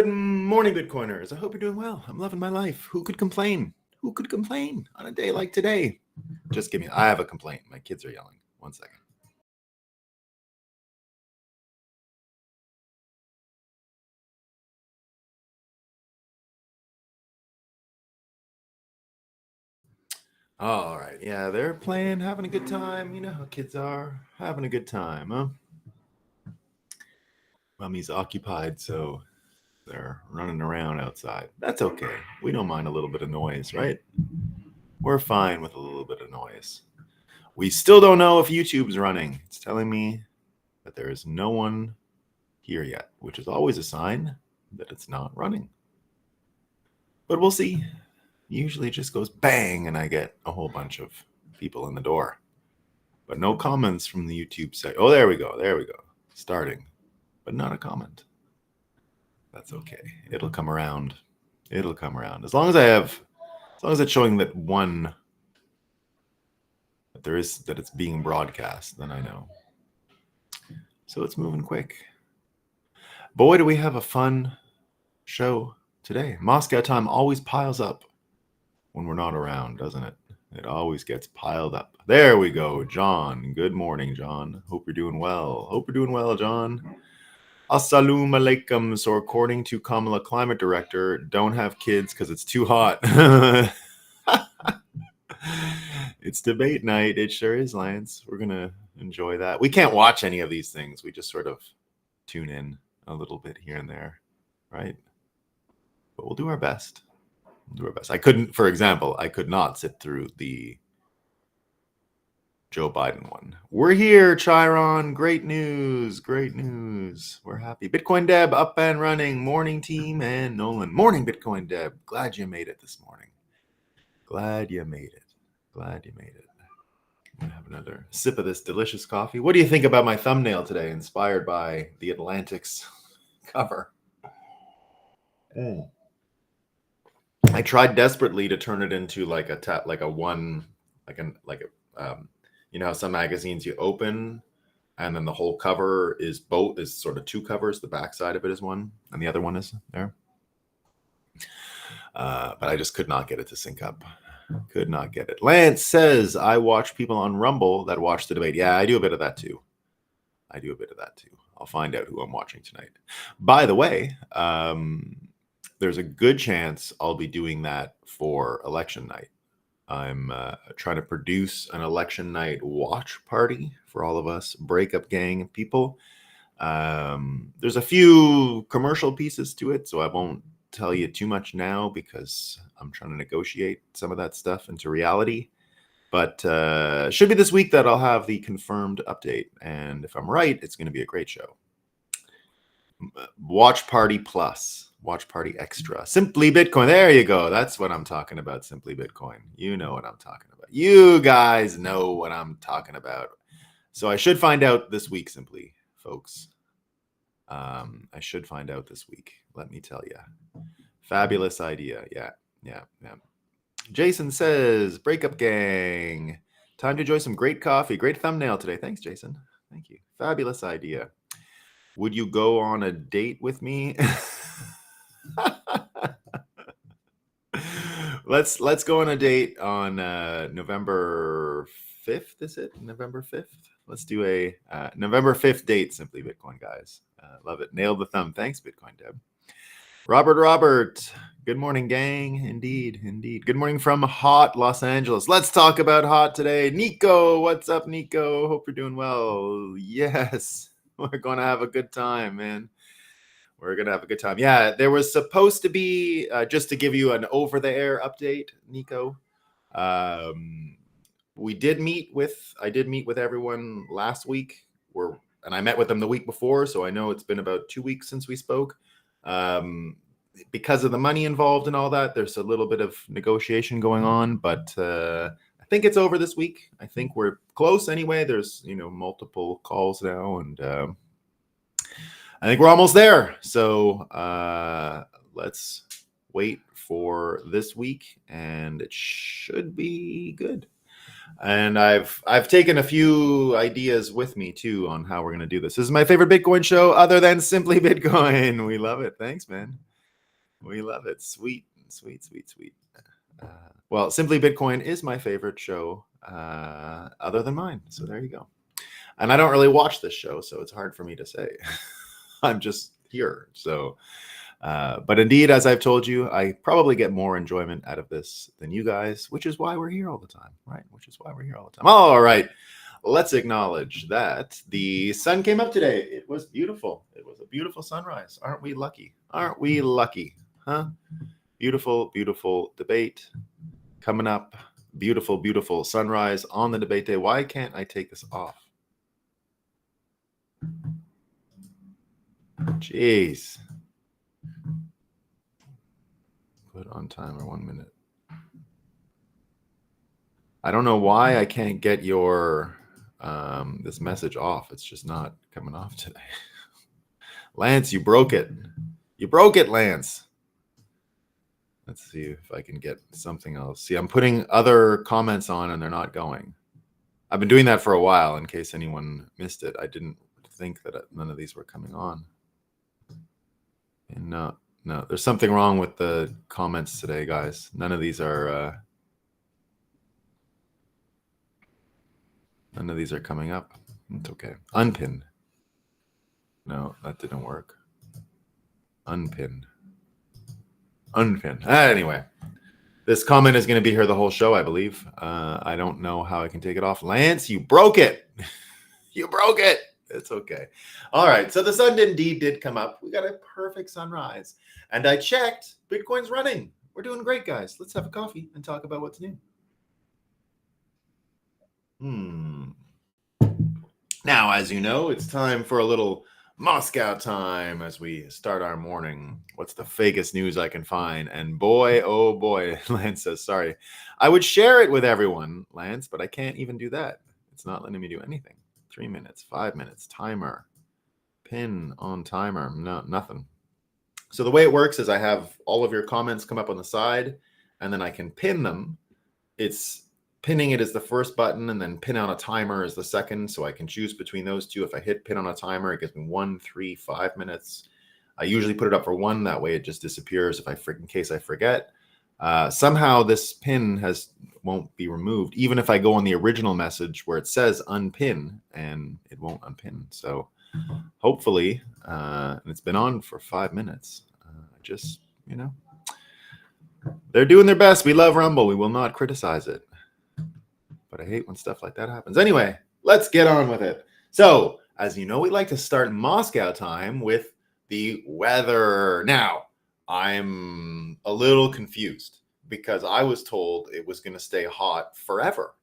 Good morning, Bitcoiners. I hope you're doing well. I'm loving my life. Who could complain? Who could complain on a day like today? Just give me, I have a complaint. My kids are yelling. 1 second. All right. Yeah, they're playing, having a good time. You know how kids are, having a good time, huh? Mummy's occupied, so they're running around outside. That's okay. We don't mind a little bit of noise, right? We're fine with a little bit of noise. We still don't know if YouTube's running. It's telling me that there is no one here yet, which is always a sign that it's not running. But we'll see. Usually it just goes bang and I get a whole bunch of people in the door. But no comments from the YouTube site. Oh, there we go. There we go. Starting. But not a comment. That's okay. It'll come around. It'll come around. As long as it's showing that that it's being broadcast, then I know. So it's moving quick. Boy, do we have a fun show today. Moscow time always piles up when we're not around, doesn't it? It always gets piled up. There we go, John. Good morning, John. Hope you're doing well. Hope you're doing well, John. Assalamu alaikum. So according to Kamala, climate director, don't have kids because it's too hot. It's debate night. It sure is, Lance. We're going to enjoy that. We can't watch any of these things. We just sort of tune in a little bit here and there, right? But we'll do our best. We'll do our best. For example, I could not sit through the Joe Biden one. We're here, Chiron. Great news. Great news. We're happy. Bitcoin Deb up and running. Morning team and Nolan. Morning, Bitcoin Deb. Glad you made it this morning. Glad you made it. Glad you made it. I'm gonna have another sip of this delicious coffee. What do you think about my thumbnail today, inspired by the Atlantic's cover? I tried desperately to turn it into like you know how some magazines you open and then the whole cover is sort of two covers. The back side of it is one and the other one is there. But I just could not get it to sync up. Could not get it. Lance says, I watch people on Rumble that watch the debate. Yeah, I do a bit of that too. I'll find out who I'm watching tonight. By the way, there's a good chance I'll be doing that for election night. I'm trying to produce an election night watch party for all of us, breakup gang of people. There's a few commercial pieces to it, so I won't tell you too much now because I'm trying to negotiate some of that stuff into reality. But should be this week that I'll have the confirmed update. And if I'm right, it's going to be a great show. Watch Party Plus. Watch Party Extra. Simply Bitcoin. There you go. That's what I'm talking about. Simply Bitcoin. You know what I'm talking about. You guys know what I'm talking about. So I should find out this week, simply, folks. I should find out this week. Let me tell you. Fabulous idea. Yeah. Jason says, breakup gang. Time to enjoy some great coffee. Great thumbnail today. Thanks, Jason. Thank you. Fabulous idea. Would you go on a date with me? Let's go on a date on November 5th. Is it November 5th? Let's do a November 5th date. Simply Bitcoin, guys. Love it. Nailed the thumb. Thanks, Bitcoin Deb. Robert. Good morning, gang. Indeed. Good morning from hot Los Angeles. Let's talk about hot today. Nico, what's up, Nico? Hope you're doing well. Yes, we're going to have a good time, man. We're going to have a good time. Yeah, there was supposed to be, just to give you an over-the-air update, Nico. I did meet with everyone last week, and I met with them the week before, so I know it's been about 2 weeks since we spoke. Because of the money involved and all that, there's a little bit of negotiation going on, but I think it's over this week. I think we're close anyway. There's, multiple calls now, and I think we're almost there. So let's wait for this week, and it should be good. And I've taken a few ideas with me too on how we're going to do this. This is my favorite Bitcoin show other than Simply Bitcoin. We love it. Thanks, man. We love it. Sweet, sweet, sweet, sweet. Well, Simply Bitcoin is my favorite show other than mine. So there you go. And I don't really watch this show, so it's hard for me to say. I'm just here. So, but indeed, as I've told you, I probably get more enjoyment out of this than you guys, which is why we're here all the time, right? Which is why we're here all the time. All right. Let's acknowledge that the sun came up today. It was beautiful. It was a beautiful sunrise. Aren't we lucky? Aren't we lucky? Huh? Beautiful, beautiful debate coming up. Beautiful, beautiful sunrise on the debate day. Why can't I take this off? Jeez. Put on timer 1 minute. I don't know why I can't get your this message off. It's just not coming off today. Lance, you broke it. You broke it, Lance. Let's see if I can get something else. See, I'm putting other comments on and they're not going. I've been doing that for a while in case anyone missed it. I didn't think that none of these were coming on. And no, there's something wrong with the comments today, guys. None of these are coming up. It's okay. Unpin. No, that didn't work. Unpin. Anyway, this comment is going to be here the whole show, I believe. I don't know how I can take it off. Lance, you broke it. You broke it. It's okay. All right. So the sun indeed did come up. We got a perfect sunrise. And I checked. Bitcoin's running. We're doing great, guys. Let's have a coffee and talk about what's new. Now, as you know, it's time for a little Moscow time as we start our morning. What's the fakest news I can find? And boy, oh boy, Lance says, sorry. I would share it with everyone, Lance, but I can't even do that. It's not letting me do anything. 3 minutes, 5 minutes, timer, pin on timer, no, nothing. So the way it works is I have all of your comments come up on the side and then I can pin them. It's pinning it is the first button and then pin on a timer is the second. So I can choose between those two. If I hit pin on a timer, it gives me 1, 3, 5 minutes. I usually put it up for 1. That way it just disappears in case I forget. Somehow this pin won't be removed, even if I go on the original message where it says unpin and it won't unpin. So hopefully, and it's been on for 5 minutes. Just, they're doing their best. We love Rumble. We will not criticize it. But I hate when stuff like that happens. Anyway, let's get on with it. So, as you know, we like to start Moscow time with the weather. Now, I'm a little confused because I was told it was going to stay hot forever.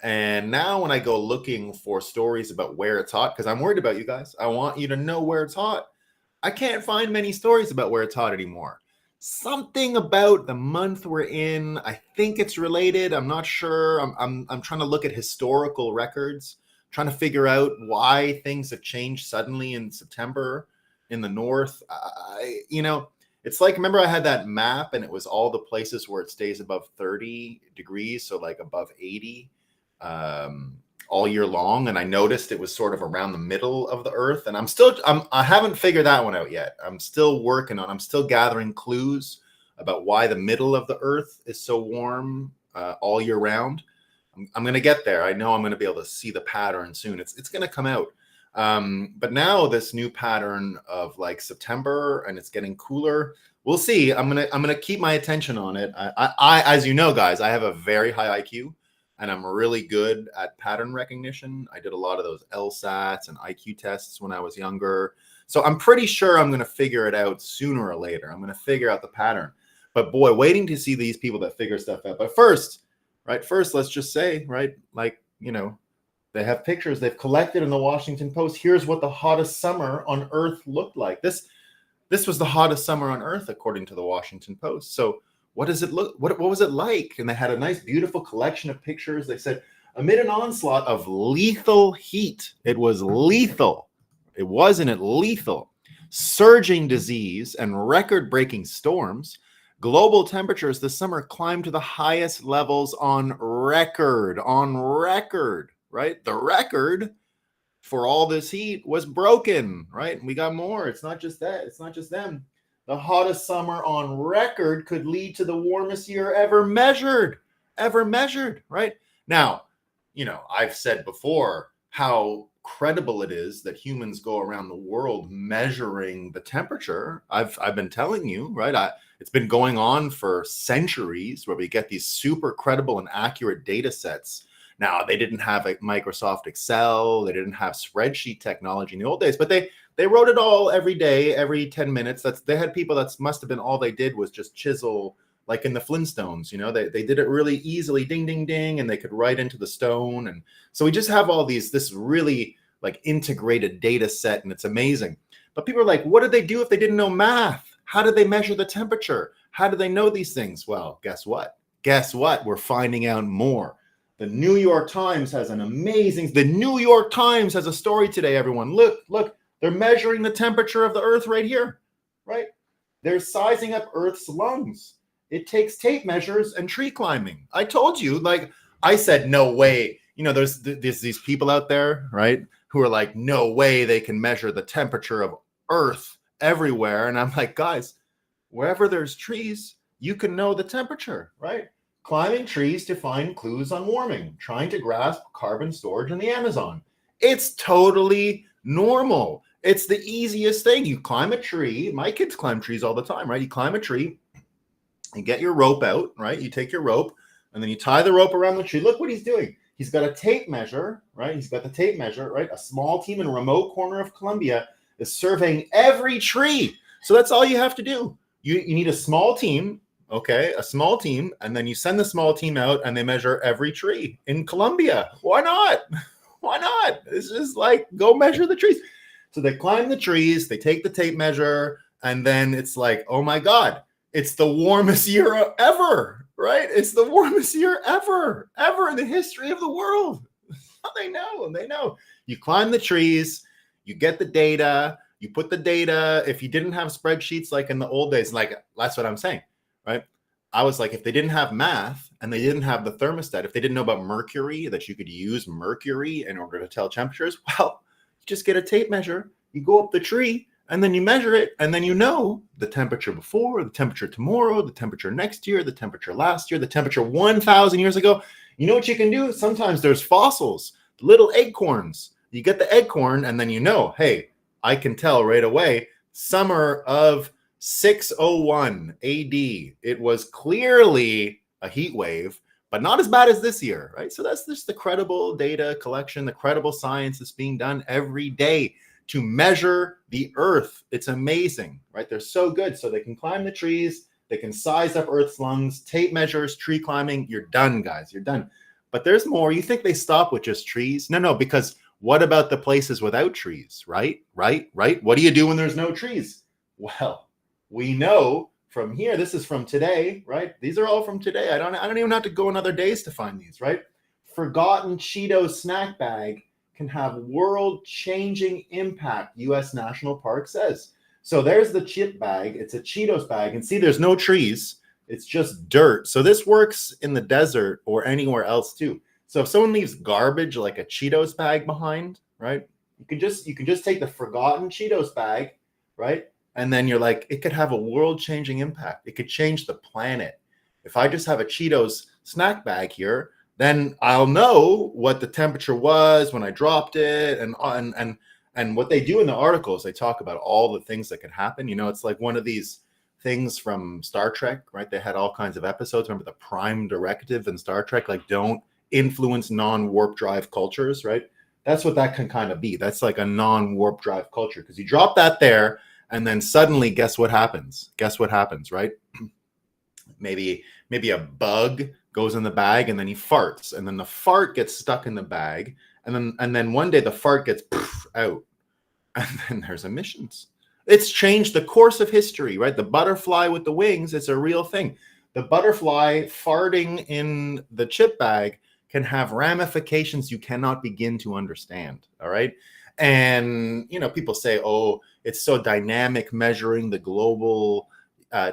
And now when I go looking for stories about where it's hot, because I'm worried about you guys, I want you to know where it's hot. I can't find many stories about where it's hot anymore. Something about the month we're in, I think it's related. I'm not sure. I'm trying to look at historical records, trying to figure out why things have changed suddenly in September in the north. It's like, remember I had that map and it was all the places where it stays above 30 degrees, so like above 80 all year long. And I noticed it was sort of around the middle of the earth. And I haven't figured that one out yet. I'm still gathering clues about why the middle of the earth is so warm all year round. I'm going to get there. I know I'm going to be able to see the pattern soon. It's going to come out. But now this new pattern of like September and it's getting cooler. We'll see. I'm going to keep my attention on it. I as you know, guys, I have a very high IQ. And I'm really good at pattern recognition. I did a lot of those LSATs and IQ tests when I was younger. So I'm pretty sure I'm going to figure it out sooner or later. I'm going to figure out the pattern. But boy, waiting to see these people that figure stuff out. But first, let's just say, they have pictures they've collected in the Washington Post. Here's what the hottest summer on Earth looked like. This was the hottest summer on Earth, according to the Washington Post. So what does it look? What was it like? And they had a nice, beautiful collection of pictures. They said, amid an onslaught of lethal heat, it was lethal. It wasn't it lethal. Surging disease and record-breaking storms, global temperatures this summer climbed to the highest levels on record, right? The record for all this heat was broken, right? And we got more. It's not just that. It's not just them. The hottest summer on record could lead to the warmest year ever measured, right? Now, I've said before how credible it is that humans go around the world measuring the temperature. I've been telling you, right? It's been going on for centuries where we get these super credible and accurate data sets. Now, they didn't have a Microsoft Excel, they didn't have spreadsheet technology in the old days, but they wrote it all every day, every 10 minutes. They had people that must have been all they did was just chisel, like in the Flintstones, they did it really easily, ding, ding, ding, and they could write into the stone. And so we just have all this really like integrated data set, and it's amazing. But people are like, what did they do if they didn't know math? How did they measure the temperature? How do they know these things? Well, guess what? We're finding out more. The New York Times has the New York Times has a story today, everyone. Look, they're measuring the temperature of the Earth right here, right? They're sizing up Earth's lungs. It takes tape measures and tree climbing. I told you, I said, no way. There's these people out there, right, who are like, no way they can measure the temperature of Earth everywhere. And I'm like, guys, wherever there's trees, you can know the temperature, right? Climbing trees to find clues on warming, trying to grasp carbon storage in the Amazon. It's totally normal. It's the easiest thing. You climb a tree. My kids climb trees all the time, right? You climb a tree, you get your rope out, right? You take your rope, and then you tie the rope around the tree. Look what he's doing. He's got a tape measure, right? He's got the tape measure, right? A small team in a remote corner of Colombia is surveying every tree. So that's all you have to do. You need a small team, okay? A small team, and then you send the small team out, and they measure every tree in Colombia. Why not? Why not? It's just like, go measure the trees. So they climb the trees, they take the tape measure, and then it's like, oh my God, it's the warmest year ever, right? It's the warmest year ever in the history of the world. They know. You climb the trees, you get the data, you put the data. If you didn't have spreadsheets like in the old days, like that's what I'm saying, right? I was like, if they didn't have math and they didn't have the thermostat, if they didn't know about mercury, that you could use mercury in order to tell temperatures, well, you just get a tape measure, you go up the tree, and then you measure it, and then you know the temperature before, the temperature tomorrow, the temperature next year, the temperature last year, the temperature 1,000 years ago. You know what you can do? Sometimes there's fossils, little acorns. You get the acorn, and then you know, hey, I can tell right away, summer of 601 AD. It was clearly a heat wave, but not as bad as this year, right? So that's just the credible data collection, the credible science that's being done every day to measure the Earth. It's amazing, right? They're so good. So they can climb the trees, they can size up Earth's lungs, tape measures, tree climbing. You're done, guys. You're done. But there's more. You think they stop with just trees? No, because what about the places without trees, right? What do you do when there's no trees? Well, we know from here, this is from today, right? These are all from today. I don't even have to go another days to find these, right? Forgotten Cheetos snack bag can have world-changing impact, U.S. National Park says. So there's the chip bag. It's a Cheetos bag. And see, there's no trees. It's just dirt. So this works in the desert or anywhere else too. So if someone leaves garbage like a Cheetos bag behind, right? You can just take the forgotten Cheetos bag, right? And then you're like, it could have a world-changing impact. It could change the planet. If I just have a Cheetos snack bag here, then I'll know what the temperature was when I dropped it, and what they do in the articles, they talk about all the things that could happen. It's like one of these things from Star Trek, right? They had all kinds of episodes. Remember the Prime Directive in Star Trek, like don't influence non-warp drive cultures, right? That's what that can kind of be. That's like a non-warp drive culture, because you drop that there, and then suddenly, guess what happens? Right? Maybe a bug goes in the bag, and then he farts, and then the fart gets stuck in the bag, and then one day the fart gets out, and then there's emissions. It's changed the course of history, right? The butterfly with the wings, it's a real thing. The butterfly farting in the chip bag can have ramifications you cannot begin to understand, all right? And, people say, oh, it's so dynamic measuring the global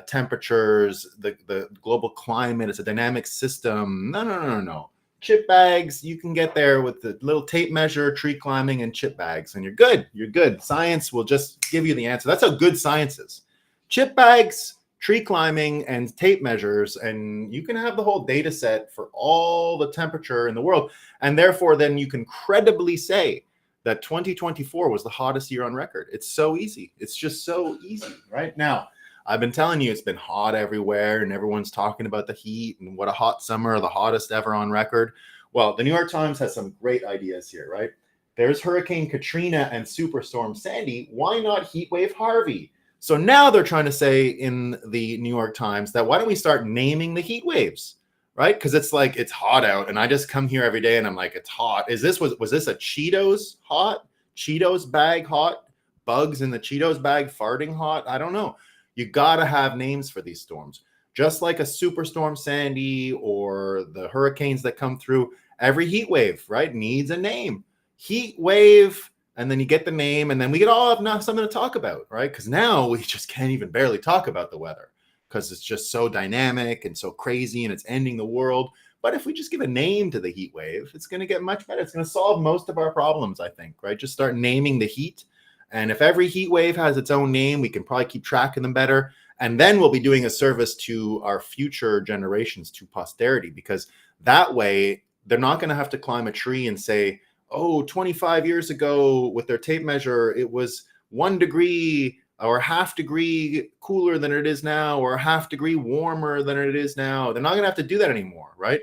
temperatures, the global climate. It's a dynamic system. No. Chip bags, you can get there with the little tape measure, tree climbing, and chip bags, and you're good. Science will just give you the answer. That's how good science is. chip bags, tree climbing, and tape measures, and you can have the whole data set for all the temperature in the world. And therefore, then you can credibly say that 2024 was the hottest year on record. It's so easy. It's just so easy, right? Now, I've been telling you it's been hot everywhere, and everyone's talking about the heat and what a hot summer, the hottest ever on record. Well, the New York Times has some great ideas here, right? There's Hurricane Katrina and Superstorm Sandy. Why not heat wave Harvey? So now they're trying to say in the New York Times that why don't we start naming the heat waves, right? Because it's like it's hot out, and I just come here every day and I'm like, it's hot. Was this a Cheetos hot? Cheetos bag hot? Bugs in the Cheetos bag farting hot? I don't know. You gotta have names for these storms, just like a Superstorm Sandy or the hurricanes that come through. Every heat wave, right, needs a name. Heat wave. And then you get the name, and then we all have something to talk about, right? Because now we just can't even barely talk about the weather because it's just so dynamic and so crazy, and it's ending the world. But if we just give a name to the heat wave, it's going to get much better. It's going to solve most of our problems, I think, right? Just start naming the heat. And if every heat wave has its own name, we can probably keep track of them better. And then we'll be doing a service to our future generations, to posterity, because that way they're not going to have to climb a tree and say, oh, 25 years ago with their tape measure, it was 1 degree or a half degree cooler than it is now, or a half degree warmer than it is now. They're not going to have to do that anymore, right?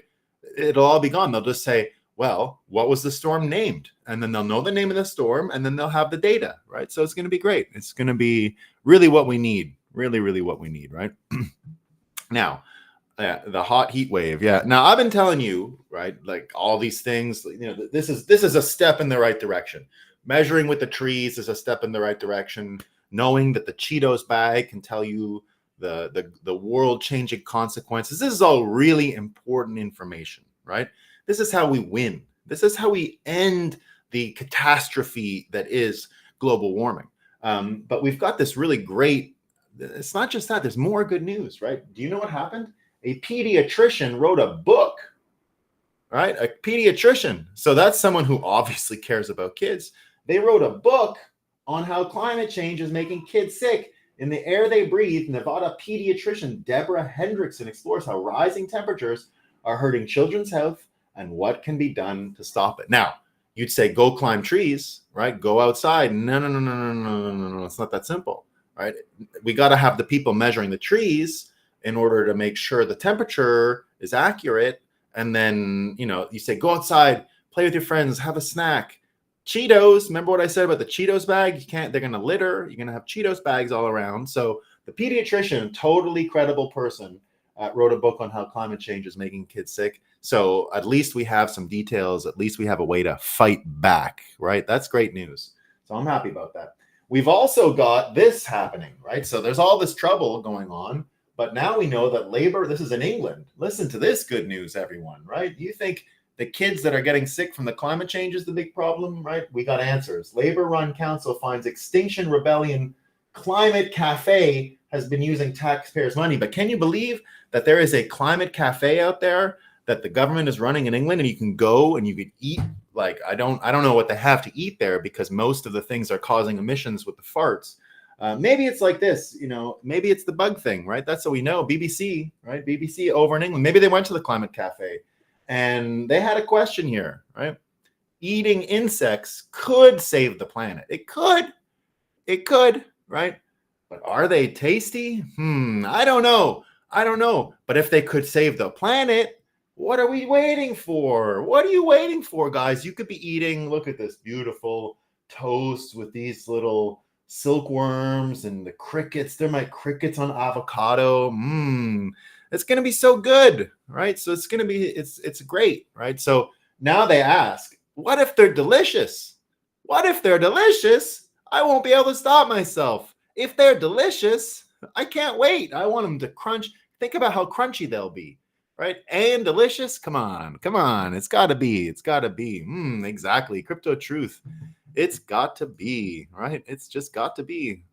It'll all be gone. They'll just say, well, what was the storm named? And then they'll know the name of the storm, and then they'll have the data, right? So it's going to be great. It's going to be really what we need, really, really what we need, right? Now, the hot heat wave. Yeah. Now I've been telling you, right, like all these things, this is a step in the right direction. Measuring with the trees is a step in the right direction. Knowing that the Cheetos bag can tell you the world changing consequences. This is all really important information, right? This is how we win. This is how we end the catastrophe that is global warming. But we've got this really great, it's not just that, there's more good news, right? Do you know what happened? A pediatrician wrote a book, right? A pediatrician. So that's someone who obviously cares about kids. They wrote a book on how climate change is making kids sick in the air they breathe. Nevada pediatrician Deborah Hendrickson explores how rising temperatures are hurting children's health and what can be done to stop it. Now, you'd say, go climb trees, right? Go outside. No. It's not that simple, right? We got to have the people measuring the trees in order to make sure the temperature is accurate. And then, you say, go outside, play with your friends, have a snack. Cheetos, remember what I said about the Cheetos bag? They're going to litter. You're going to have Cheetos bags all around. So the pediatrician, totally credible person, wrote a book on how climate change is making kids sick. So at least we have some details. At least we have a way to fight back, right? That's great news. So I'm happy about that. We've also got this happening, right? So there's all this trouble going on. But now we know that labor, this is in England. Listen to this good news, everyone, right? You think the kids that are getting sick from the climate change is the big problem, right? We got answers. Labor-run council finds Extinction Rebellion Climate Cafe has been using taxpayers' money. But can you believe that there is a climate cafe out there that the government is running in England, and you can go and you can eat? Like, I don't know what they have to eat there, because most of the things are causing emissions with the farts. Maybe it's like this, maybe it's the bug thing, right? That's what we know. BBC, right? BBC over in England. Maybe they went to the climate cafe and they had a question here, right? Eating insects could save the planet. It could, right? But are they tasty? I don't know. But if they could save the planet, what are we waiting for? What are you waiting for, guys? You could be eating, look at this beautiful toast with these little silkworms and the crickets. They're my crickets on avocado. It's going to be so good, right? So it's going to be, it's great, right? So now they ask, what if they're delicious? What if they're delicious? I won't be able to stop myself. If they're delicious, I can't wait. I want them to crunch. Think about how crunchy they'll be, right? And delicious. Come on. It's got to be. Exactly. Crypto truth. It's got to be, right? It's just got to be.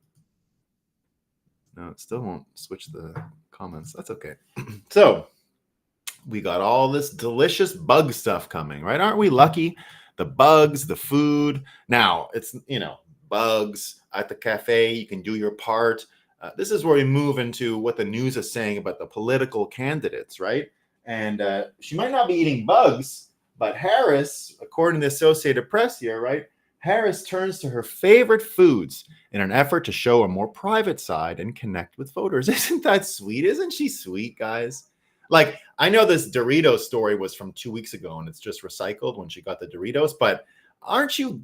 No, it still won't switch the comments. That's okay. So we got all this delicious bug stuff coming, right? Aren't we lucky? The bugs, the food. Now it's, bugs at the cafe. You can do your part. This is where we move into what the news is saying about the political candidates, right? And she might not be eating bugs, but Harris, according to the Associated Press here, right? Harris turns to her favorite foods in an effort to show a more private side and connect with voters. Isn't that sweet? Isn't she sweet, guys? Like, I know this Doritos story was from 2 weeks ago and it's just recycled when she got the Doritos, but aren't you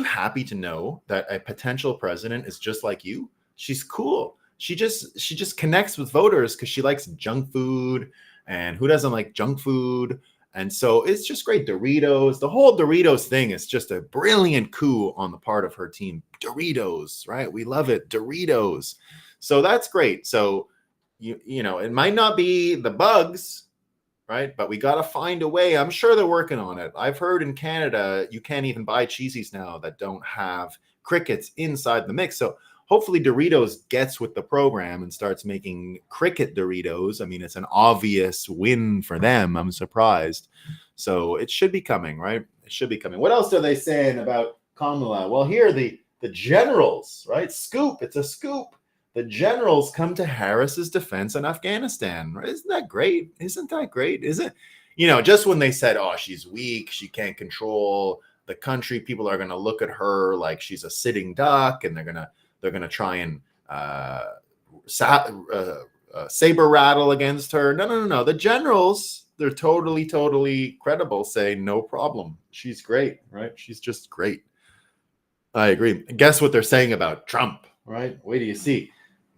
happy to know that a potential president is just like you? She's cool. She just connects with voters because she likes junk food, and who doesn't like junk food? And so it's just great. Doritos, the whole Doritos thing is just a brilliant coup on the part of her team. Doritos, right? We love it. Doritos. So that's great. So you know, it might not be the bugs, right? But we got to find a way. I'm sure they're working on it. I've heard in Canada, you can't even buy cheesies now that don't have crickets inside the mix. So hopefully Doritos gets with the program and starts making cricket Doritos. I mean, it's an obvious win for them. I'm surprised. So it should be coming, right? It should be coming. What else are they saying about Kamala? Well, here the generals, right? Scoop. It's a scoop. The generals come to Harris's defense in Afghanistan. Isn't that great? Isn't that great? Isn't, you know, just when they said, oh, she's weak, she can't control the country, people are going to look at her like she's a sitting duck, and they're going to try and saber rattle against her. No. The generals, they're totally credible, say no problem. She's great, right? She's just great. I agree. Guess what they're saying about Trump, right? Wait till you see.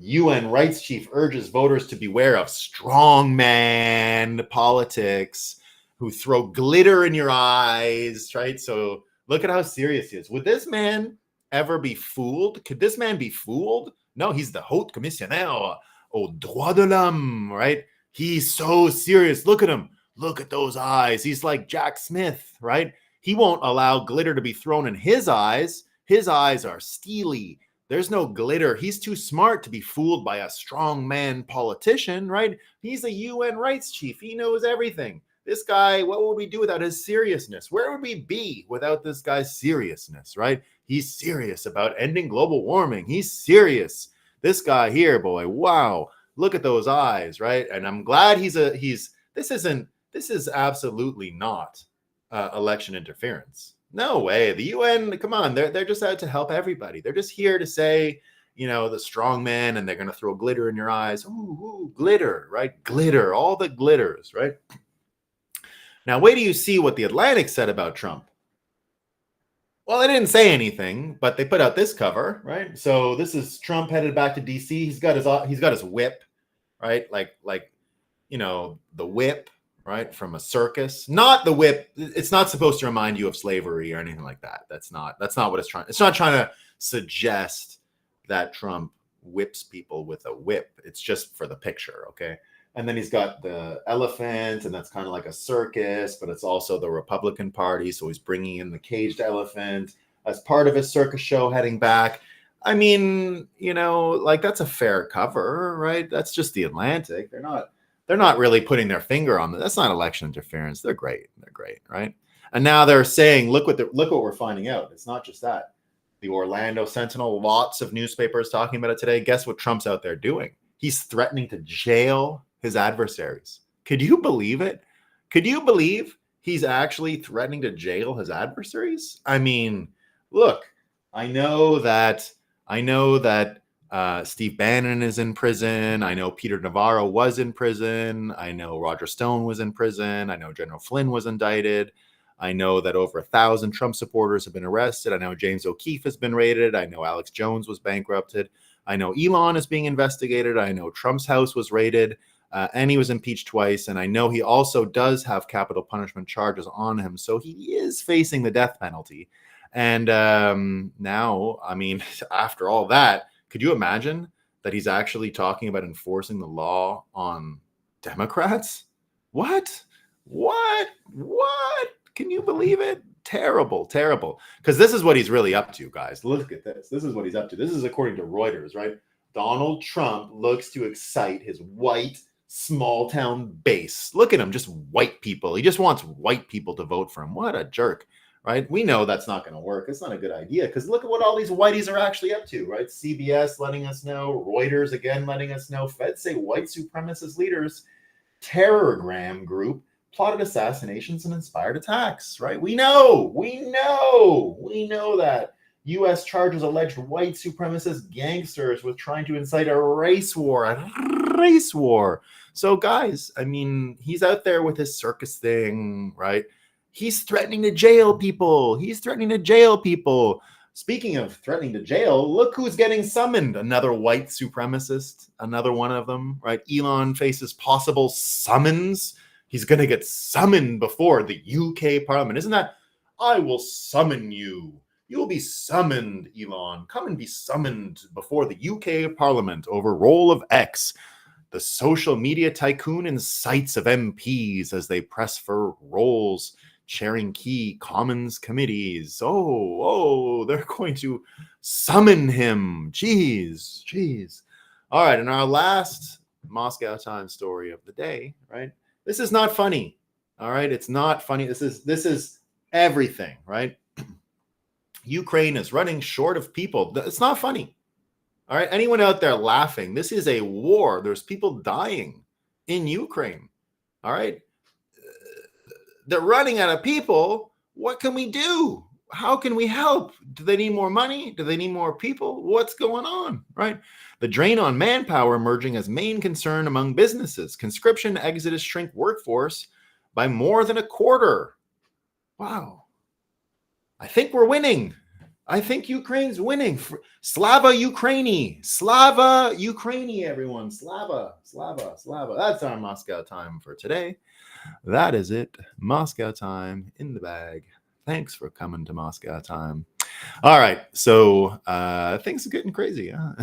UN rights chief urges voters to beware of strongman politics who throw glitter in your eyes, right? So look at how serious he is. Would this man ever be fooled? Could this man be fooled? No, he's the haut commissionnaire aux droits de l'homme, right? He's so serious. Look at him. Look at those eyes. He's like Jack Smith, right? He won't allow glitter to be thrown in his eyes. His eyes are steely. There's no glitter. He's too smart to be fooled by a strongman politician, right? He's a UN rights chief. He knows everything. This guy, what would we do without his seriousness? Where would we be without this guy's seriousness, right? He's serious about ending global warming. He's serious. This guy here, boy, wow. Look at those eyes, right? And I'm glad this is absolutely not election interference. No way. The UN, come on, they're just out to help everybody. They're just here to say, you know, the strong man, and they're going to throw glitter in your eyes. Ooh, glitter, right? Glitter, all the glitters, right? Now, wait till you see what the Atlantic said about Trump. Well, they didn't say anything, but they put out this cover, right? So this is Trump headed back to DC. He's got his whip, right? Like you know, the whip, right, from a circus. Not the whip. It's not supposed to remind you of slavery or anything like that. That's not what it's trying. It's not trying to suggest that Trump whips people with a whip. It's just for the picture, okay? And then he's got the elephant, and that's kind of like a circus, but it's also the Republican Party. So he's bringing in the caged elephant as part of his circus show heading back. I mean, you know, like, that's a fair cover, right? That's just the Atlantic. They're not really putting their finger on it. That's not election interference. They're great. They're great, right? And now they're saying, look what we're finding out. It's not just that. The Orlando Sentinel, lots of newspapers talking about it today. Guess what Trump's out there doing? He's threatening to jail his adversaries. Could you believe it? Could you believe he's actually threatening to jail his adversaries? I mean, look, I know that Steve Bannon is in prison. I know Peter Navarro was in prison. I know Roger Stone was in prison. I know General Flynn was indicted. I know that over 1,000 Trump supporters have been arrested. I know James O'Keefe has been raided. I know Alex Jones was bankrupted. I know Elon is being investigated. I know Trump's house was raided, and he was impeached twice. And I know he also does have capital punishment charges on him. So he is facing the death penalty. And now, I mean, after all that, could you imagine that he's actually talking about enforcing the law on Democrats? What? Can you believe it? Terrible. Because this is what he's really up to, guys. Look at this. This is what he's up to. This is according to Reuters, right? Donald Trump looks to excite his white small town base. Look at him, just white people. He just wants white people to vote for him. What a jerk, right? We know that's not going to work. It's not a good idea because look at what all these whiteys are actually up to, right? CBS letting us know, Reuters again letting us know, Feds say white supremacist leaders, terrorgram group plotted assassinations and inspired attacks, right? We know that. U.S. charges alleged white supremacist gangsters with trying to incite a race war. So, guys, I mean, he's out there with his circus thing, right? He's threatening to jail people. Speaking of threatening to jail, look who's getting summoned. Another white supremacist, another one of them, right? Elon faces possible summons. He's going to get summoned before the UK Parliament. Isn't that, I will summon you. You will be summoned, Elon. Come and be summoned before the UK Parliament over role of X. The social media tycoon incites of MPs as they press for roles, chairing key Commons committees. Oh, they're going to summon him. Jeez. All right, and our last Moscow Times story of the day, right? This is not funny. All right, it's not funny. This is everything, right? Ukraine is running short of people. It's not funny. All right, anyone out there laughing? This is a war. There's people dying in Ukraine. All right, they're running out of people. What can we do? How can we help? Do they need more money? Do they need more people? What's going on, right? The drain on manpower emerging as main concern among businesses. Conscription exodus shrink workforce by more than a quarter. Wow. I think we're winning. I think Ukraine's winning. Slava Ukraini. Slava Ukraini, everyone. Slava. That's our Moscow time for today. That is it. Moscow time in the bag. Thanks for coming to Moscow time. All right. So things are getting crazy. Huh?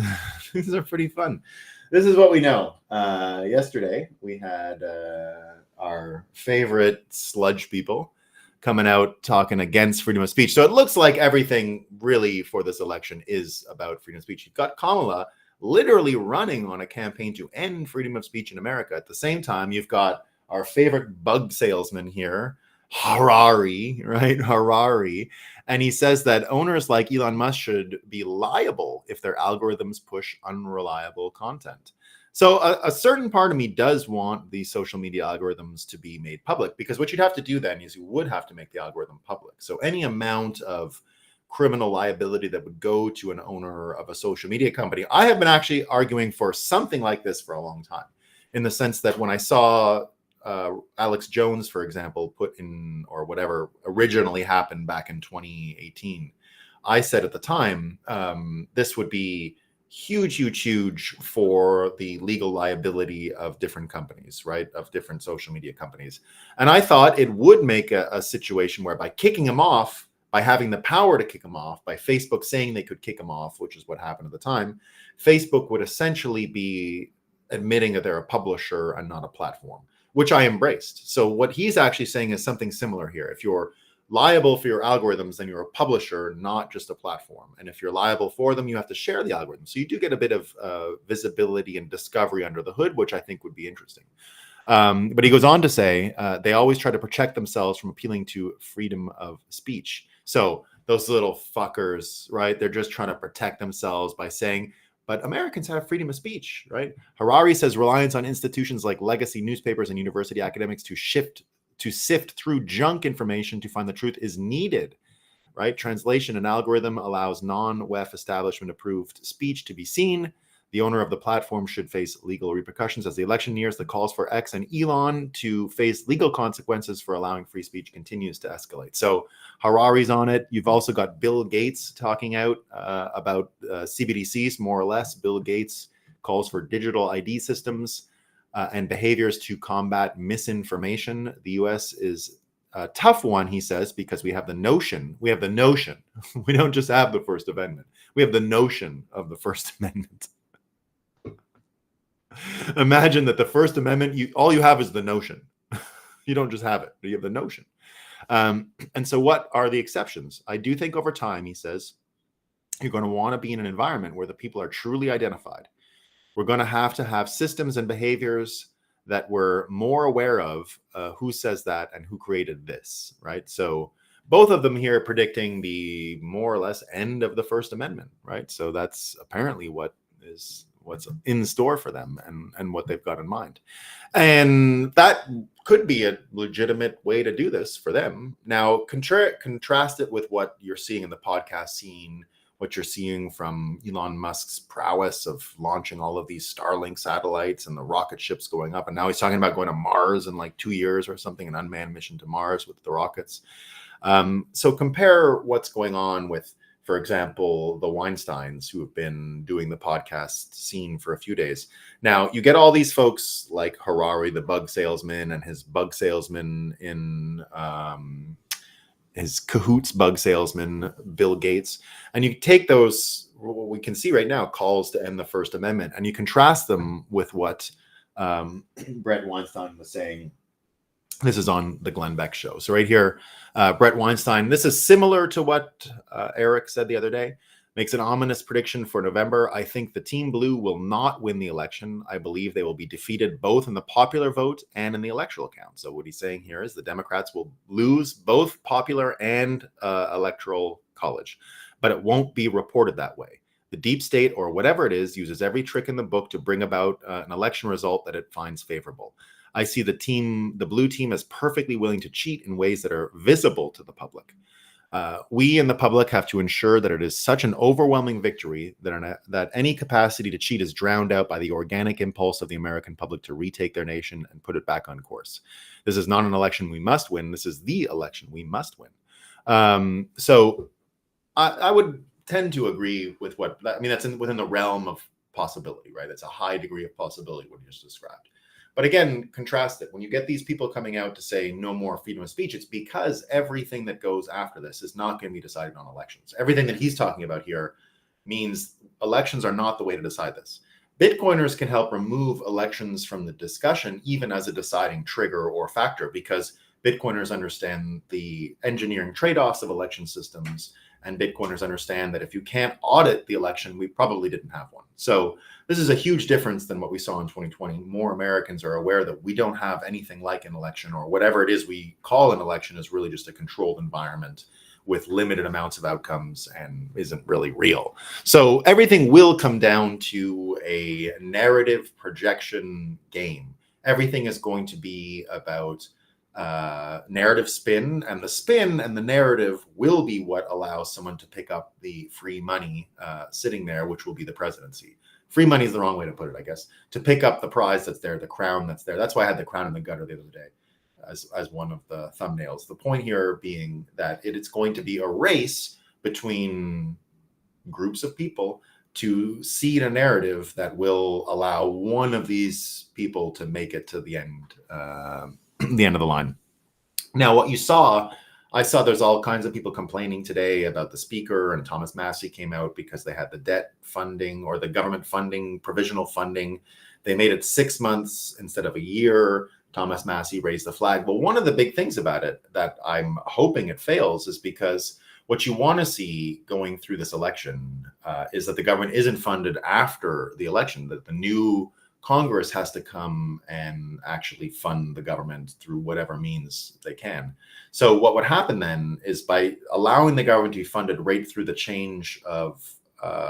These are pretty fun. This is what we know. Yesterday, we had our favorite sludge people coming out talking against freedom of speech. So it looks like everything really for this election is about freedom of speech. You've got Kamala literally running on a campaign to end freedom of speech in America. At the same time, you've got our favorite bug salesman here, Harari, right? Harari. And he says that owners like Elon Musk should be liable if their algorithms push unreliable content. So a certain part of me does want the social media algorithms to be made public, because what you'd have to do then is you would have to make the algorithm public. So any amount of criminal liability that would go to an owner of a social media company, I have been actually arguing for something like this for a long time, in the sense that when I saw Alex Jones, for example, put in, or whatever originally happened back in 2018, I said at the time, this would be huge for the legal liability of different companies, right? Of different social media companies. And I thought it would make a situation where by kicking him off, by having the power to kick him off, by Facebook saying they could kick him off, which is what happened at the time, Facebook would essentially be admitting that they're a publisher and not a platform, which I embraced. So what he's actually saying is something similar here. If you're liable for your algorithms, then you're a publisher, not just a platform. And if you're liable for them, you have to share the algorithm. So you do get a bit of visibility and discovery under the hood, which I think would be interesting. But he goes on to say they always try to protect themselves from appealing to freedom of speech. So those little fuckers, right? They're just trying to protect themselves by saying, but Americans have freedom of speech, right? Harari says reliance on institutions like legacy newspapers and university academics to sift through junk information to find the truth is needed, right? Translation: an algorithm allows non-WEF establishment approved speech to be seen. The owner of the platform should face legal repercussions. As the election nears, the calls for X and Elon to face legal consequences for allowing free speech continues to escalate. So Harari's on it. You've also got Bill Gates talking out about CBDCs, more or less. Bill Gates calls for digital ID systems and behaviors to combat misinformation. The U.S. is a tough one, he says, because we have the notion. We don't just have the First Amendment. We have the notion of the First Amendment. Imagine that the First Amendment, all you have is the notion. You don't just have it, you have the notion. And so what are the exceptions? I do think over time, he says, you're going to want to be in an environment where the people are truly identified. We're going to have systems and behaviors that we're more aware of who says that and who created this, right? So both of them here predicting the more or less end of the First Amendment, right? So that's apparently what's in store for them and what they've got in mind. And that could be a legitimate way to do this for them. Now, contrast it with what you're seeing in the podcast scene, what you're seeing from Elon Musk's prowess of launching all of these Starlink satellites and the rocket ships going up. And now he's talking about going to Mars in like 2 years or something, an unmanned mission to Mars with the rockets. So compare what's going on with, for example, the Weinsteins, who have been doing the podcast scene for a few days. Now, you get all these folks like Harari, the bug salesman, and his bug salesman in his cahoots bug salesman, Bill Gates, and you take those, what we can see right now, calls to end the First Amendment, and you contrast them with what Brett Weinstein was saying. This is on the Glenn Beck show. So right here, Brett Weinstein, this is similar to what Eric said the other day, makes an ominous prediction for November. I think the Team Blue will not win the election. I believe they will be defeated both in the popular vote and in the electoral count. So what he's saying here is the Democrats will lose both popular and electoral college, but it won't be reported that way. The deep state, or whatever it is, uses every trick in the book to bring about an election result that it finds favorable. I see the blue team, as perfectly willing to cheat in ways that are visible to the public. We in the public have to ensure that it is such an overwhelming victory that any capacity to cheat is drowned out by the organic impulse of the American public to retake their nation and put it back on course. This is not an election we must win. This is the election we must win. So I would tend to agree with that's within the realm of possibility, right? It's a high degree of possibility what you just described. But again, contrast it. When you get these people coming out to say no more freedom of speech, it's because everything that goes after this is not going to be decided on elections. Everything that he's talking about here means elections are not the way to decide this. Bitcoiners can help remove elections from the discussion, even as a deciding trigger or factor, because Bitcoiners understand the engineering trade-offs of election systems, and Bitcoiners understand that if you can't audit the election, we probably didn't have one. So this is a huge difference than what we saw in 2020. More Americans are aware that we don't have anything like an election, or whatever it is we call an election is really just a controlled environment with limited amounts of outcomes and isn't really real. So everything will come down to a narrative projection game. Everything is going to be about narrative spin, and the spin and the narrative will be what allows someone to pick up the free money sitting there, which will be the presidency. Free money is the wrong way to put it, I guess, to pick up the prize that's there, the crown that's there. That's why I had the crown in the gutter the other day as one of the thumbnails. The point here being that it's going to be a race between groups of people to seed a narrative that will allow one of these people to make it to the end, the end of the line. Now, what you saw, I saw there's all kinds of people complaining today about the speaker, and Thomas Massey came out because they had the debt funding or the government funding, provisional funding. They made it 6 months instead of a year. Thomas Massey raised the flag. Well, one of the big things about it that I'm hoping it fails is because what you want to see going through this election is that the government isn't funded after the election, that the new Congress has to come and actually fund the government through whatever means they can. So what would happen then is, by allowing the government to be funded right through the change of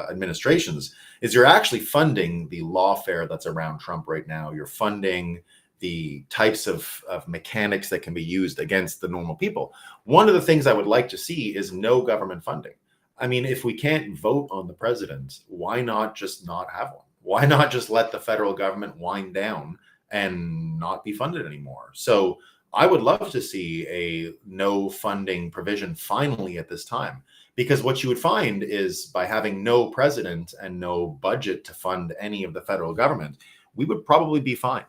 administrations, is you're actually funding the lawfare that's around Trump right now. You're funding the types of mechanics that can be used against the normal people. One of the things I would like to see is no government funding. I mean, if we can't vote on the president, why not just not have one? Why not just let the federal government wind down and not be funded anymore? So I would love to see a no funding provision finally at this time, because what you would find is, by having no president and no budget to fund any of the federal government, we would probably be fine.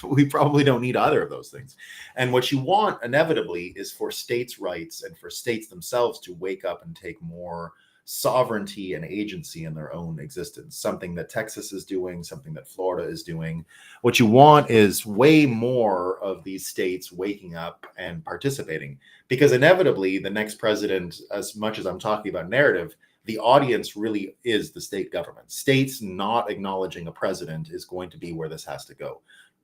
We probably don't need either of those things. And what you want inevitably is for states' rights and for states themselves to wake up and take more sovereignty and agency in their own existence, something that Texas is doing, something that Florida is doing. What you want is way more of these states waking up and participating, because inevitably the next president, as much as I'm talking about narrative, the audience really is the state government. States not acknowledging a president is going to be where this has to go.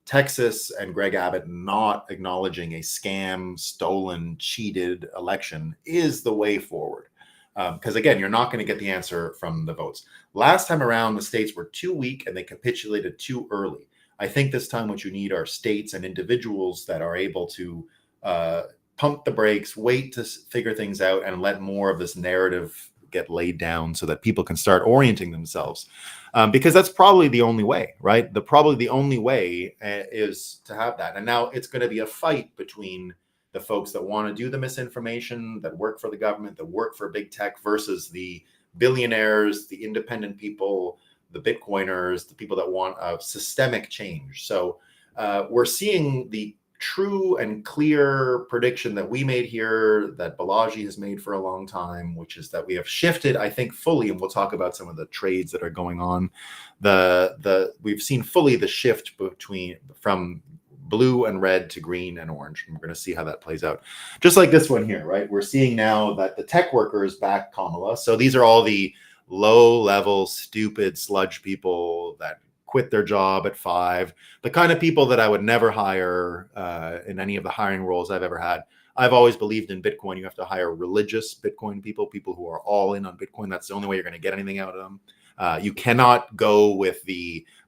Texas and Greg Abbott not acknowledging a scam, stolen, cheated election is the way forward. Because again, you're not going to get the answer from the votes. Last time around, the states were too weak and they capitulated too early. I think this time what you need are states and individuals that are able to pump the brakes, wait to figure things out, and let more of this narrative get laid down so that people can start orienting themselves. Because that's probably the only way, right? Probably the only way is to have that. And now it's going to be a fight between the folks that want to do the misinformation, that work for the government, that work for big tech, versus the billionaires, the independent people, the Bitcoiners, the people that want a systemic change. So we're seeing the true and clear prediction that we made here, that Balaji has made for a long time, which is that we have shifted, I think, fully, and we'll talk about some of the trades that are going on. We've seen fully the shift from blue and red to green and orange, and we're going to see how that plays out. Just like this one here, right? We're seeing now that the tech workers back Kamala. So these are all the low-level, stupid sludge people that quit their job at 5, the kind of people that I would never hire in any of the hiring roles I've ever had. I've always believed in Bitcoin. You have to hire religious Bitcoin people who are all in on Bitcoin. That's the only way you're going to get anything out of them. You cannot go with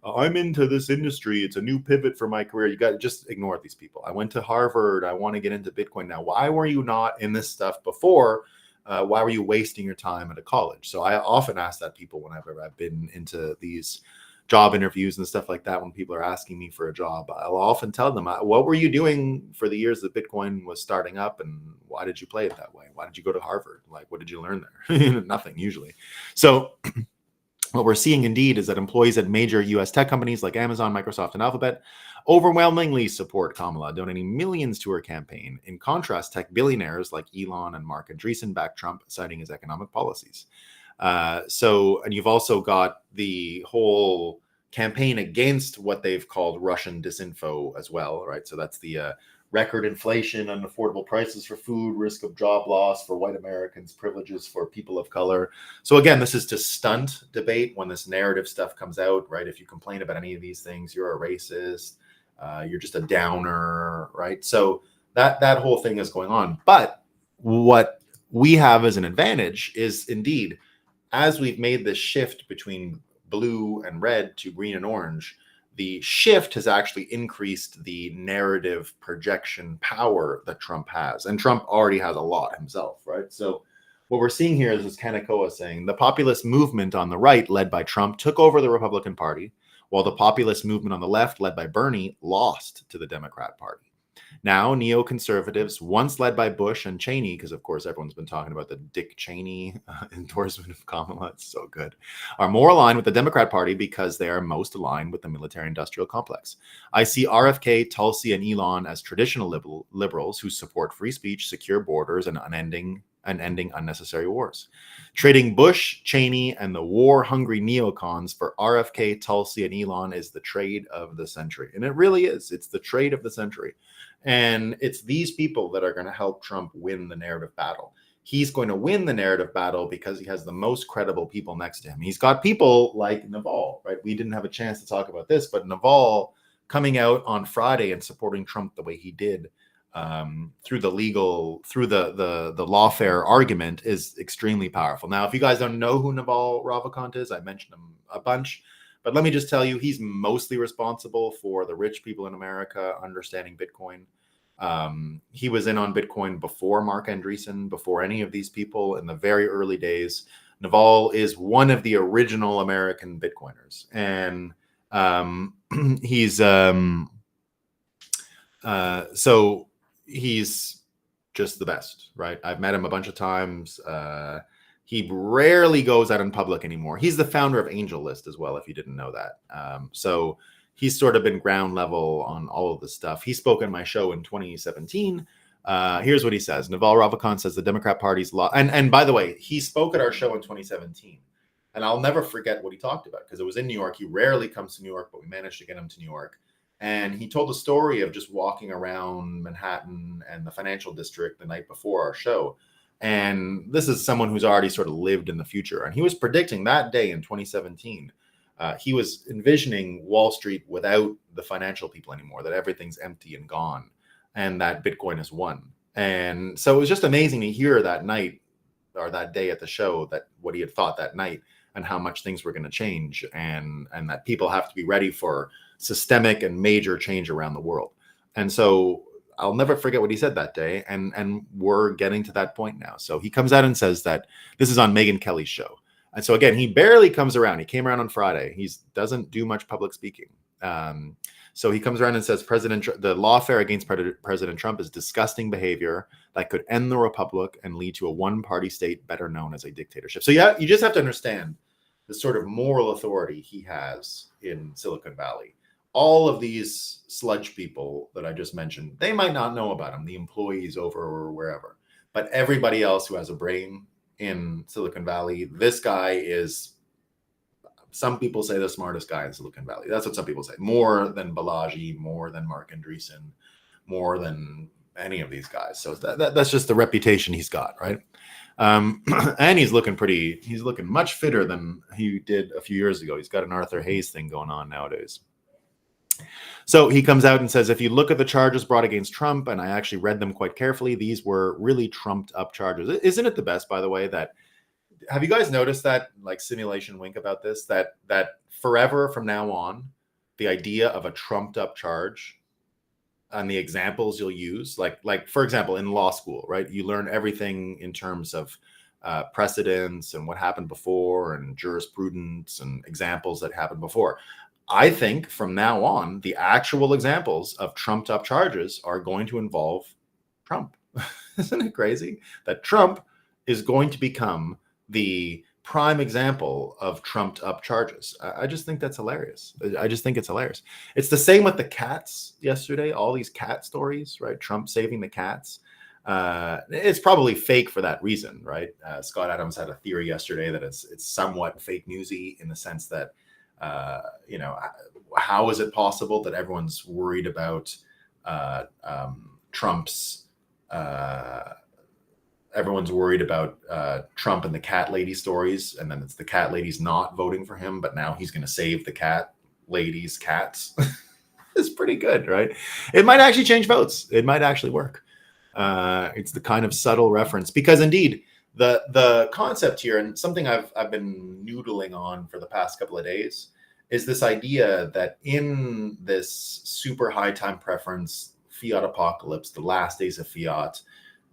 I'm into this industry, it's a new pivot for my career. You got to just ignore these people. I went to Harvard. I want to get into Bitcoin now. Why were you not in this stuff before? Why were you wasting your time at a college? So I often ask that people whenever I've been into these job interviews and stuff like that. When people are asking me for a job, I'll often tell them, what were you doing for the years that Bitcoin was starting up, and why did you play it that way? Why did you go to Harvard? Like, what did you learn there? Nothing, usually. So what we're seeing indeed is that employees at major US tech companies like Amazon, Microsoft, and Alphabet overwhelmingly support Kamala, donating millions to her campaign. In contrast, tech billionaires like Elon and Mark Andreessen back Trump, citing his economic policies. And you've also got the whole campaign against what they've called Russian disinfo as well, right? So that's the record inflation, unaffordable prices for food, risk of job loss for white Americans, privileges for people of color. So again, this is to stunt debate when this narrative stuff comes out, right? If you complain about any of these things, you're a racist, you're just a downer, right? So that whole thing is going on. But what we have as an advantage is indeed, as we've made this shift between blue and red to green and orange, the shift has actually increased the narrative projection power that Trump has. And Trump already has a lot himself, right? So what we're seeing here is Kanekoa saying the populist movement on the right, led by Trump, took over the Republican Party, while the populist movement on the left, led by Bernie, lost to the Democrat Party. Now, neoconservatives, once led by Bush and Cheney, because of course everyone's been talking about the Dick Cheney endorsement of Kamala, it's so good, are more aligned with the Democrat Party because they are most aligned with the military-industrial complex. I see RFK, Tulsi, and Elon as traditional liberals who support free speech, secure borders, and ending unnecessary wars. Trading Bush, Cheney, and the war-hungry neocons for RFK, Tulsi, and Elon is the trade of the century. And it really is. It's the trade of the century. And it's these people that are going to help Trump win the narrative battle. He's going to win the narrative battle because he has the most credible people next to him. He's got people like Naval, right? We didn't have a chance to talk about this, but Naval coming out on Friday and supporting Trump the way he did through the lawfare argument is extremely powerful. Now, if you guys don't know who Naval Ravikant is, I mentioned him a bunch, but let me just tell you, he's mostly responsible for the rich people in America understanding Bitcoin. He was in on Bitcoin before Mark Andreessen, before any of these people in the very early days. Naval is one of the original American Bitcoiners, and so he's just the best, right? I've met him a bunch of times. He rarely goes out in public anymore. He's the founder of AngelList as well, if you didn't know that. So he's sort of been ground level on all of this stuff. He spoke on my show in 2017. Here's what he says. Naval Ravikant says the Democrat Party's law. And by the way, he spoke at our show in 2017. And I'll never forget what he talked about because it was in New York. He rarely comes to New York, but we managed to get him to New York. And he told a story of just walking around Manhattan and the financial district the night before our show. And this is someone who's already sort of lived in the future. And he was predicting that day in 2017 he was envisioning Wall Street without the financial people anymore, that everything's empty and gone, and that Bitcoin has won. And so it was just amazing to hear that night or that day at the show that what he had thought that night and how much things were going to change, and that people have to be ready for systemic and major change around the world. And so I'll never forget what he said that day. And we're getting to that point now. So he comes out and says that this is on Megyn Kelly's show. And so again, he barely comes around. He came around on Friday. He doesn't do much public speaking. So he comes around and says, the lawfare against President Trump is disgusting behavior that could end the republic and lead to a one-party state better known as a dictatorship. So you just have to understand the sort of moral authority he has in Silicon Valley. All of these sludge people that I just mentioned, they might not know about him, the employees over or wherever, but everybody else who has a brain in Silicon Valley, this guy is, some people say, the smartest guy in Silicon Valley. That's what some people say. More than Balaji, more than Mark Andreessen, more than any of these guys. So that's just the reputation he's got, right? And he's looking much fitter than he did a few years ago. He's got an Arthur Hayes thing going on nowadays. So he comes out and says, if you look at the charges brought against Trump, and I actually read them quite carefully, these were really trumped up charges. Isn't it the best, by the way, that, have you guys noticed that, like, simulation wink about this, that forever from now on, the idea of a trumped up charge and the examples you'll use, like for example, in law school, right? You learn everything in terms of precedents and what happened before and jurisprudence and examples that happened before. I think from now on, the actual examples of trumped up charges are going to involve Trump. Isn't it crazy that Trump is going to become the prime example of trumped up charges? I just think that's hilarious. I just think it's hilarious. It's the same with the cats yesterday, all these cat stories, right? Trump saving the cats. It's probably fake for that reason, right? Scott Adams had a theory yesterday that it's somewhat fake newsy in the sense that, how is it possible that everyone's worried about Trump's, everyone's worried about Trump and the cat lady stories, and then it's the cat ladies not voting for him, but now he's going to save the cat ladies' cats. It's pretty good, right? It might actually change votes. It might actually work. It's the kind of subtle reference, because indeed the concept here, and something I've been noodling on for the past couple of days, is this idea that in this super high time preference fiat apocalypse, the last days of fiat,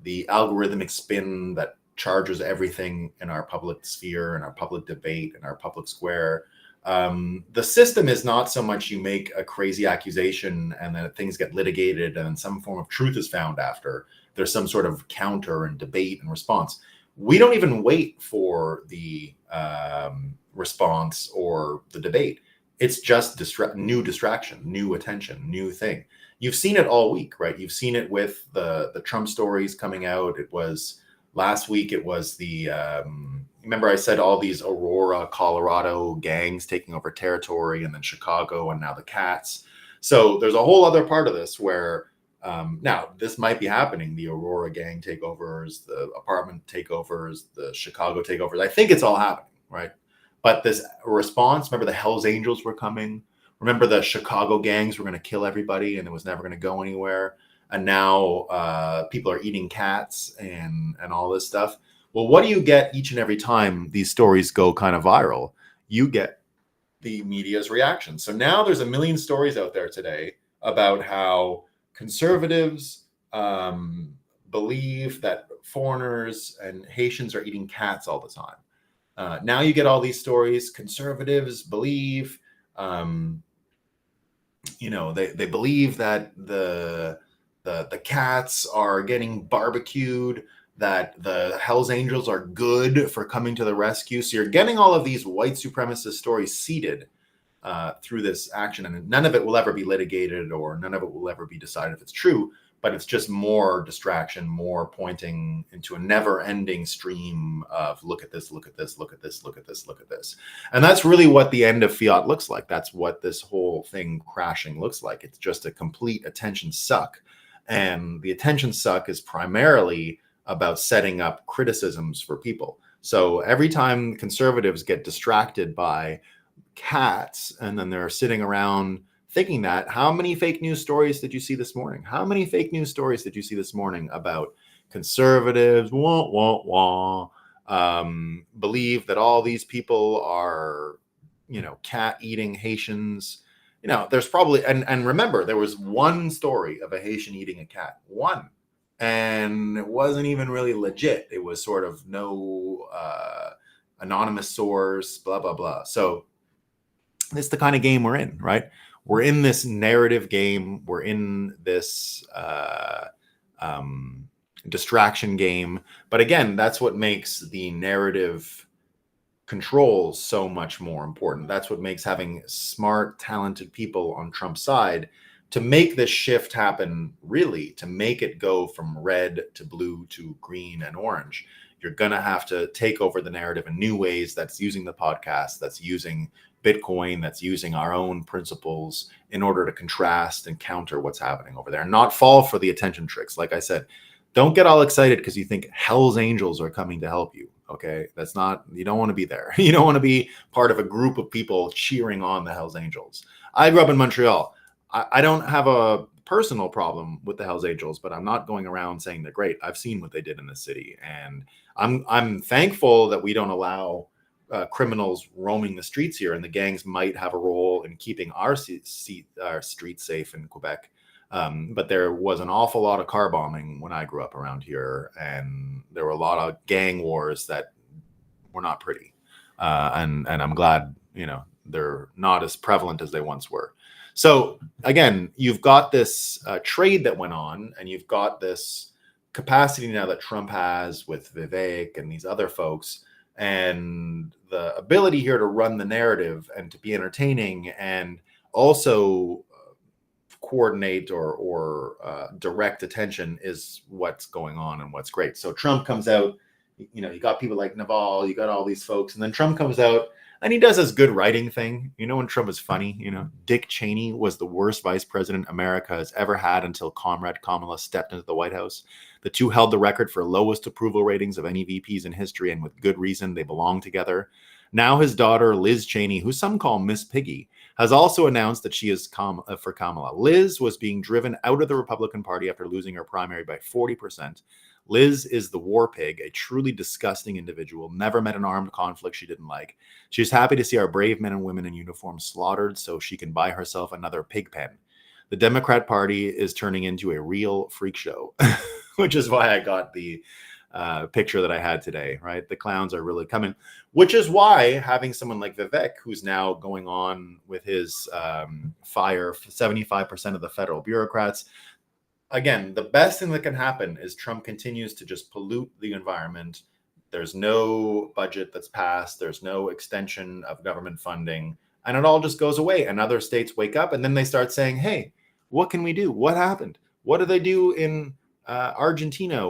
the algorithmic spin that charges everything in our public sphere, in our public debate, in our public square, the system is not so much you make a crazy accusation and then things get litigated and then some form of truth is found after. There's some sort of counter and debate and response. We don't even wait for the response or the debate. It's just new distraction, new attention, new thing. You've seen it all week, right? You've seen it with the Trump stories coming out. It was last week. It was the, remember I said all these Aurora, Colorado gangs taking over territory, and then Chicago, and now the cats. So there's a whole other part of this where now this might be happening. The Aurora gang takeovers, the apartment takeovers, the Chicago takeovers. I think it's all happening, right? But this response, remember the Hells Angels were coming. Remember the Chicago gangs were going to kill everybody and it was never going to go anywhere. And now people are eating cats and all this stuff. Well, what do you get each and every time these stories go kind of viral? You get the media's reaction. So now there's a million stories out there today about how conservatives believe that foreigners and Haitians are eating cats all the time. Now you get all these stories. Conservatives believe, they believe that the cats are getting barbecued, that the Hells Angels are good for coming to the rescue. So you're getting all of these white supremacist stories seeded through this action, and none of it will ever be litigated, or none of it will ever be decided if it's true. But it's just more distraction, more pointing into a never-ending stream of look at this, look at this, look at this, look at this, look at this. And that's really what the end of fiat looks like. That's what this whole thing crashing looks like. It's just a complete attention suck. And the attention suck is primarily about setting up criticisms for people. So every time conservatives get distracted by cats, and then they're sitting around thinking that, how many fake news stories did you see this morning? How many fake news stories did you see this morning about conservatives, believe that all these people are, cat eating Haitians? There's probably, and remember, there was one story of a Haitian eating a cat, one, and it wasn't even really legit. It was sort of no anonymous source, blah, blah, blah. So it's the kind of game we're in, right? We're in this narrative game. We're in this distraction game. But again, that's what makes the narrative control so much more important. That's what makes having smart, talented people on Trump's side to make this shift happen, really, to make it go from red to blue to green and orange. You're going to have to take over the narrative in new ways. That's using the podcast, that's using Bitcoin, that's using our own principles in order to contrast and counter what's happening over there, and not fall for the attention tricks. Like I said, don't get all excited because you think Hell's Angels are coming to help you. Okay, that's not, you don't want to be there. You don't want to be part of a group of people cheering on the Hell's Angels. I grew up in Montreal. I don't have a personal problem with the Hell's Angels, but I'm not going around saying they're great. I've seen what they did in the city, and I'm thankful that we don't allow criminals roaming the streets here, and the gangs might have a role in keeping our streets safe in Quebec. But there was an awful lot of car bombing when I grew up around here, and there were a lot of gang wars that were not pretty. And I'm glad, they're not as prevalent as they once were. So again, you've got this trade that went on, and you've got this capacity now that Trump has with Vivek and these other folks, and the ability here to run the narrative and to be entertaining, and also coordinate or direct attention is what's going on and what's great. So Trump comes out, you got people like Naval, you got all these folks, and then Trump comes out and he does this good writing thing. When Trump is funny, Dick Cheney was the worst vice president America has ever had until Comrade Kamala stepped into the White House. The two held the record for lowest approval ratings of any VPs in history, and with good reason. They belong together. Now his daughter, Liz Cheney, who some call Miss Piggy, has also announced that she is for Kamala. Liz was being driven out of the Republican Party after losing her primary by 40%. Liz is the war pig, a truly disgusting individual, never met an armed conflict she didn't like. She's happy to see our brave men and women in uniform slaughtered so she can buy herself another pig pen. The Democrat Party is turning into a real freak show, which is why I got the picture that I had today, right? The clowns are really coming, which is why having someone like Vivek, who's now going on with his fire 75% of the federal bureaucrats. Again, the best thing that can happen is Trump continues to just pollute the environment. There's no budget that's passed. There's no extension of government funding, and it all just goes away. And other states wake up, and then they start saying, hey, what can we do? What happened? What did they do in Argentina?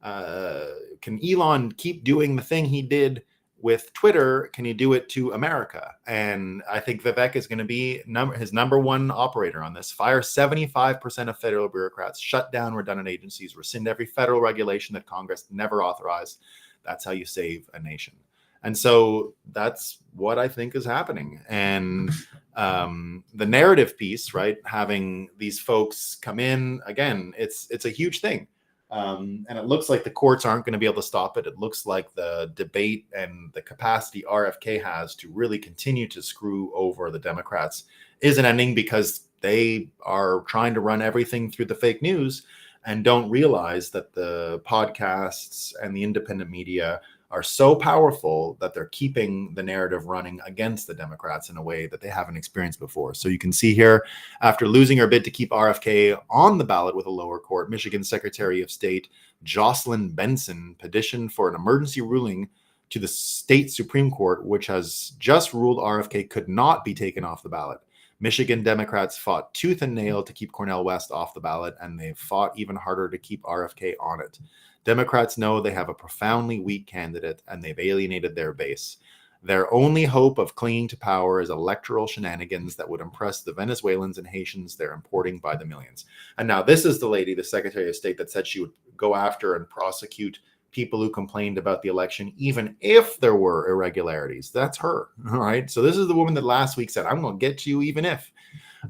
Can Elon keep doing the thing he did with Twitter? Can he do it to America? And I think Vivek is going to be his number one operator on this. Fire 75% of federal bureaucrats, shut down redundant agencies, rescind every federal regulation that Congress never authorized. That's how you save a nation. And so that's what I think is happening. And the narrative piece, right? Having these folks come in, again, it's a huge thing. And it looks like the courts aren't going to be able to stop it. It looks like the debate and the capacity RFK has to really continue to screw over the Democrats isn't ending, because they are trying to run everything through the fake news and don't realize that the podcasts and the independent media are so powerful that they're keeping the narrative running against the Democrats in a way that they haven't experienced before. So you can see here, after losing her bid to keep RFK on the ballot with a lower court, Michigan Secretary of State Jocelyn Benson petitioned for an emergency ruling to the state Supreme Court, which has just ruled RFK could not be taken off the ballot. Michigan Democrats fought tooth and nail to keep Cornel West off the ballot, and they fought even harder to keep RFK on it. Democrats know they have a profoundly weak candidate, and they've alienated their base. Their only hope of clinging to power is electoral shenanigans that would impress the Venezuelans and Haitians they're importing by the millions. And now this is the lady, the Secretary of State, that said she would go after and prosecute people who complained about the election, even if there were irregularities. That's her. All right. So this is the woman that last week said, I'm going to get you even if.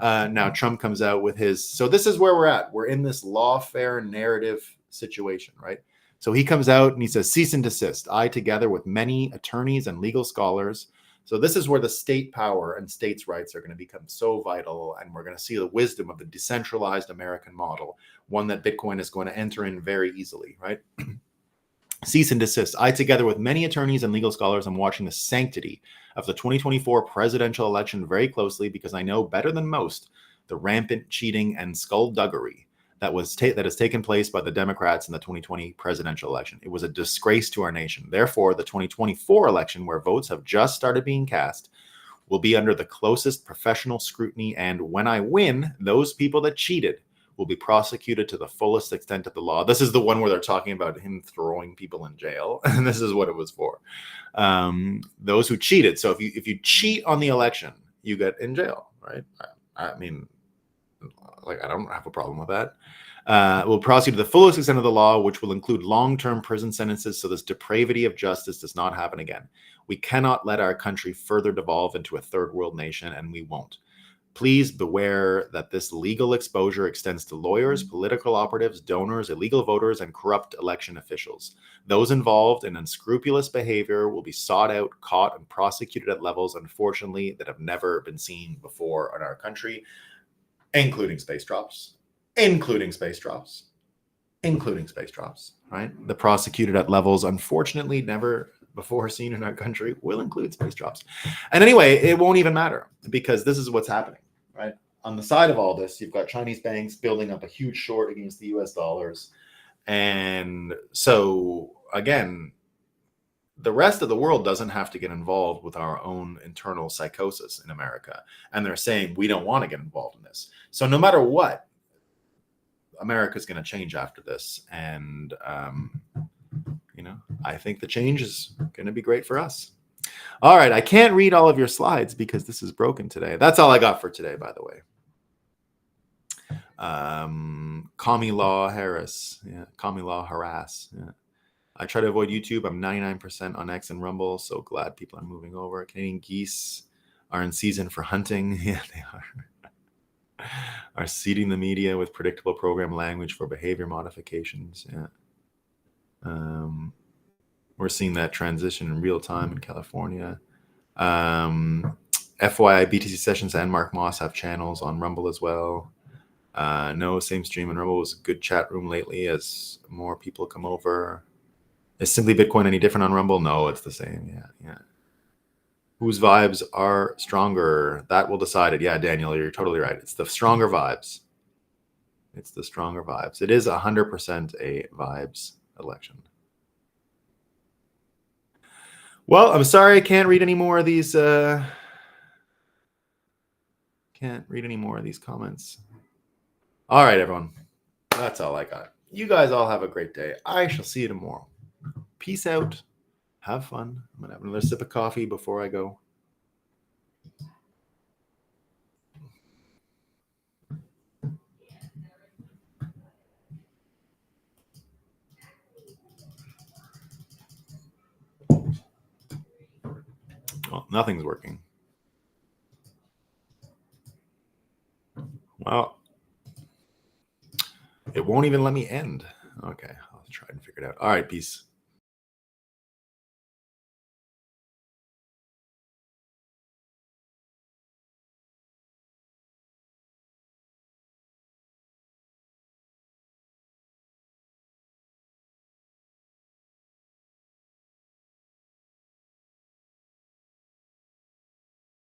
Now Trump comes out with his. So this is where we're at. We're in this lawfare narrative situation, right? So he comes out and he says, cease and desist. I, together with many attorneys and legal scholars. So this is where the state power and states' rights are going to become so vital. And we're going to see the wisdom of the decentralized American model, one that Bitcoin is going to enter in very easily, right? Cease and desist. I, together with many attorneys and legal scholars, am watching the sanctity of the 2024 presidential election very closely because I know better than most the rampant cheating and skullduggery that has taken place by the Democrats in the 2020 presidential election. It was a disgrace to our nation. Therefore, the 2024 election, where votes have just started being cast, will be under the closest professional scrutiny. And when I win, those people that cheated will be prosecuted to the fullest extent of the law. This is the one where they're talking about him throwing people in jail. And this is what it was for. Those who cheated. So if you cheat on the election, you get in jail, right? I mean, like, I don't have a problem with that. Will prosecute to the fullest extent of the law, which will include long-term prison sentences, so this depravity of justice does not happen again. We cannot let our country further devolve into a third world nation, and we won't. Please beware that this legal exposure extends to lawyers, political operatives, donors, illegal voters, and corrupt election officials. Those involved in unscrupulous behavior will be sought out, caught, and prosecuted at levels, unfortunately, that have never been seen before in our country, including space drops, right? The prosecuted at levels, unfortunately, never before seen in our country will include space drops. And anyway, it won't even matter because this is what's happening, right? On the side of all this, you've got Chinese banks building up a huge short against the US dollars. And so, again, the rest of the world doesn't have to get involved with our own internal psychosis in America. And they're saying, we don't want to get involved in this. So no matter what, America's going to change after this. And, I think the change is going to be great for us. All right. I can't read all of your slides because this is broken today. That's all I got for today, by the way. Commie Law Harris. Yeah. Commie Law Harass. Yeah. I try to avoid YouTube. I'm 99% on X and Rumble. So glad people are moving over. Canadian geese are in season for hunting. Yeah, they are seeding the media with predictable program language for behavior modifications. Yeah. We're seeing that transition in real time in California. FYI, BTC Sessions and Mark Moss have channels on Rumble as well. No, same stream on Rumble was a good chat room lately as more people come over. Is Simply Bitcoin any different on Rumble? No, it's the same. Yeah. Whose vibes are stronger? That will decide it. Yeah, Daniel, you're totally right. It's the stronger vibes. It is 100% a vibes election. Well, I'm sorry I can't read any more of these. Can't read any more of these comments. All right, everyone. That's all I got. You guys all have a great day. I shall see you tomorrow. Peace out. Have fun. I'm going to have another sip of coffee before I go. Well, nothing's working. Well, it won't even let me end. Okay, I'll try and figure it out. All right, peace.